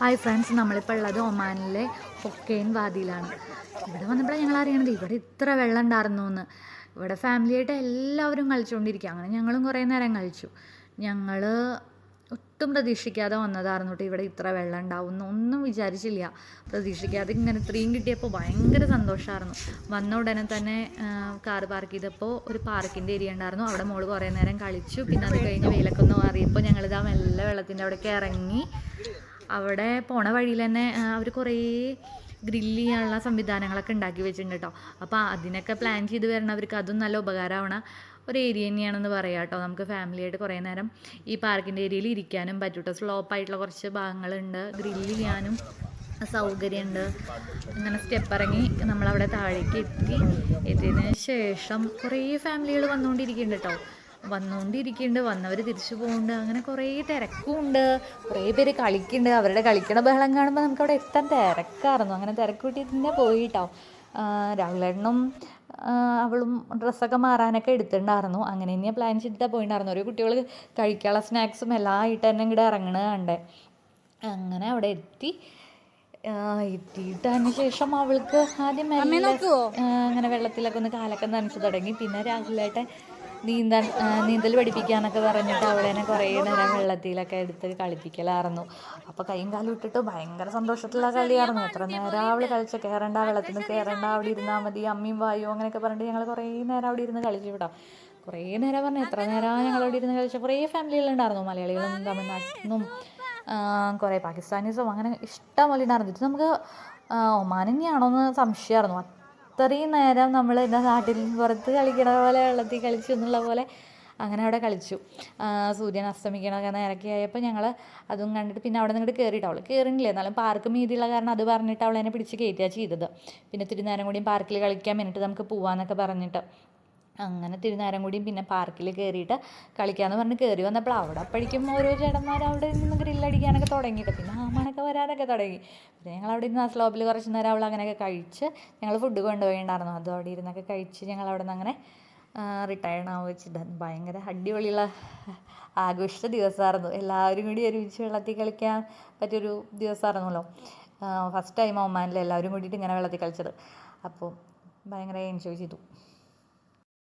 Hi friends, നമ്മളിപ്പോൾ ഉള്ളത് ഒമാനിലെ ഹൊക്കെയിൻ വാദിയിലാണ്. ഇവിടെ വന്നപ്പോഴാണ് ഞങ്ങൾ അറിയണത് ഇവിടെ ഇത്ര വെള്ളം ഉണ്ടായിരുന്നു എന്ന്. ഇവിടെ ഫാമിലിയായിട്ട് എല്ലാവരും കളിച്ചുകൊണ്ടിരിക്കുക. അങ്ങനെ ഞങ്ങളും കുറേ നേരം കളിച്ചു. ഞങ്ങൾ ഒട്ടും പ്രതീക്ഷിക്കാതെ വന്നതായിരുന്നു കേട്ടോ. ഇവിടെ ഇത്ര വെള്ളം ഉണ്ടാവും എന്നൊന്നും വിചാരിച്ചില്ല. പ്രതീക്ഷിക്കാതെ ഇങ്ങനെ ഇത്രയും കിട്ടിയപ്പോൾ ഭയങ്കര സന്തോഷമായിരുന്നു. വന്ന ഉടനെ തന്നെ കാറ് പാർക്ക് ചെയ്തപ്പോൾ ഒരു പാർക്കിൻ്റെ ഏരിയ ഉണ്ടായിരുന്നു. അവിടെ മോള് കുറേ നേരം കളിച്ചു. പിന്നെ അത് കഴിഞ്ഞ് വെയിലൊക്കെ ഒന്ന് മാറിയപ്പോൾ ഞങ്ങളിതാ മെല്ലെ വെള്ളത്തിൻ്റെ അവിടേക്ക് ഇറങ്ങി. അവിടെ പോണ വഴിയിൽ തന്നെ അവർ കുറേ ഗ്രില്ല് ചെയ്യാനുള്ള സംവിധാനങ്ങളൊക്കെ ഉണ്ടാക്കി വെച്ചിട്ടുണ്ട് കേട്ടോ. അപ്പോൾ അതിനൊക്കെ പ്ലാൻ ചെയ്ത് വരണവർക്ക് അതും നല്ല ഉപകാരമാവണ ഒരു ഏരിയ തന്നെയാണെന്ന് പറയാം കേട്ടോ. നമുക്ക് ഫാമിലിയായിട്ട് കുറേ നേരം ഈ പാർക്കിൻ്റെ ഏരിയയിൽ ഇരിക്കാനും പറ്റും കേട്ടോ. സ്ലോപ്പായിട്ടുള്ള കുറച്ച് ഭാഗങ്ങളുണ്ട്, ഗ്രില്ല് ചെയ്യാനും സൗകര്യമുണ്ട്. അങ്ങനെ സ്റ്റെപ്പ് ഇറങ്ങി നമ്മളവിടെ താഴേക്ക് എത്തിയതിന് ശേഷം കുറേ ഫാമിലികൾ വന്നുകൊണ്ടിരിക്കുന്നുണ്ട് കേട്ടോ. വന്നവർ തിരിച്ചു പോകുന്നുണ്ട്. അങ്ങനെ കുറേ തിരക്കുമുണ്ട്, കുറേ പേര് കളിക്കുന്നുണ്ട്. അവരുടെ കളിക്കണ ബഹളം കാണുമ്പോൾ നമുക്ക് അവിടെ എത്താൻ തിരക്കായിരുന്നു. അങ്ങനെ തിരക്ക് കൂട്ടി തന്നെ പോയി കേട്ടോ. രാഹുലേട്ടനും അവളും ഡ്രസ്സൊക്കെ മാറാനൊക്കെ എടുത്തിട്ടുണ്ടായിരുന്നു. അങ്ങനെ തന്നെയാണ് പ്ലാൻ ചെയ്തിട്ടാണ് പോയിട്ടുണ്ടായിരുന്നു. ഒരു കുട്ടികൾ കഴിക്കാനുള്ള സ്നാക്സും എല്ലാം ആയിട്ട് തന്നെ ഇങ്ങോട്ട് ഇറങ്ങണത് കണ്ടേ. അങ്ങനെ അവിടെ എത്തിയിട്ട് അതിന് ശേഷം അവൾക്ക് ആദ്യം അങ്ങനെ വെള്ളത്തിലൊക്കെ ഒന്ന് കാലൊക്കെ നനച്ച് തുടങ്ങി. പിന്നെ രാഹുലേട്ടൻ നീന്തൽ പഠിപ്പിക്കാനൊക്കെ പറഞ്ഞിട്ട് അവളെന്നെ കുറേ നേരം വെള്ളത്തിലൊക്കെ എടുത്ത് കളിപ്പിക്കലായിരുന്നു. അപ്പോൾ കൈയും കാലും ഇട്ടിട്ട് ഭയങ്കര സന്തോഷത്തിലുള്ള കളിയായിരുന്നു. എത്ര നേരം അവൾ കളിച്ച് കയറണ്ട, വെള്ളത്തിൽ നിന്ന് കയറണ്ട, അവിടെ ഇരുന്നാൽ മതി, അമ്മയും വായു അങ്ങനെയൊക്കെ പറഞ്ഞിട്ട് ഞങ്ങൾ കുറേ നേരം അവിടെ ഇരുന്ന് കളിച്ചു വിടാം. കുറേ നേരം പറഞ്ഞു, എത്ര നേരമാണ് ഞങ്ങൾ അവിടെ ഇരുന്ന് കളിച്ച. കുറേ ഫാമിലികളുണ്ടായിരുന്നു, മലയാളികളും തമിഴ്നാട്ടിൽ നിന്നും കുറേ പാകിസ്ഥാനീസും അങ്ങനെ ഇഷ്ടം പോലെ ഉണ്ടായിരുന്നു. ഇത് നമുക്ക് ഒമാൻ തന്നെയാണോ എന്ന് സംശയമായിരുന്നു. അത്രയും നേരം നമ്മൾ എൻ്റെ നാട്ടിൽ പുറത്ത് കളിക്കണ പോലെ വെള്ളത്തിൽ കളിച്ചു എന്നുള്ള പോലെ അങ്ങനെ അവിടെ കളിച്ചു. സൂര്യൻ അസ്തമിക്കണൊക്കെ നേരൊക്കെ ആയപ്പോൾ ഞങ്ങൾ അതും കണ്ടിട്ട് പിന്നെ അവിടെ നിന്ന് കയറിയിട്ട് അവൾ കയറുന്നില്ല. എന്നാലും പാർക്ക് മീതിയുള്ള കാരണം അത് പറഞ്ഞിട്ട് അവൾ എന്നെ പിടിച്ച് കയറ്റുകയാണ് ചെയ്തത്. പിന്നെ ഇത്തിരി നേരം കൂടിയും പാർക്കിൽ കളിക്കാൻ വേണ്ടിയിട്ട് നമുക്ക് പോവാമെന്നൊക്കെ പറഞ്ഞിട്ട് അങ്ങനെ ഇത്തിരി നേരം കൂടിയും പിന്നെ പാർക്കിൽ കയറിയിട്ട് കളിക്കാമെന്ന് പറഞ്ഞ് കയറി വന്നപ്പോൾ അവിടെ അപ്പോഴേക്കും ഓരോ ചേട്ടന്മാർ അവിടെ നിന്ന് ഗ്രില്ലടിക്കാനൊക്കെ തുടങ്ങിയിട്ട് പിന്നെ ആമണൊക്കെ വരാനൊക്കെ തുടങ്ങി. പിന്നെ ഞങ്ങൾ അവിടെ ഇരുന്ന് ആ സ്ലോപ്പിൽ കുറച്ച് നേരം അവൾ അങ്ങനെയൊക്കെ കഴിച്ച് ഞങ്ങൾ ഫുഡ് കൊണ്ടുപോയിട്ടുണ്ടായിരുന്നു. അതും അവിടെ ഇരുന്നൊക്കെ കഴിച്ച് ഞങ്ങൾ അവിടെ നിന്ന് അങ്ങനെ റിട്ടയർഡ് ആവുക വെച്ചിട്ട് ഭയങ്കര അടിപൊളിയുള്ള ആഘോഷിച്ച ദിവസമായിരുന്നു. എല്ലാവരും കൂടി ഒരുമിച്ച് വെള്ളത്തിൽ കളിക്കാൻ പറ്റിയൊരു ദിവസമായിരുന്നല്ലോ. ഫസ്റ്റ് ടൈം ഒമാനിൽ എല്ലാവരും കൂടിയിട്ട് ഇങ്ങനെ വെള്ളത്തിൽ കളിച്ചത്. അപ്പോൾ ഭയങ്കര എൻജോയ് ചെയ്തു.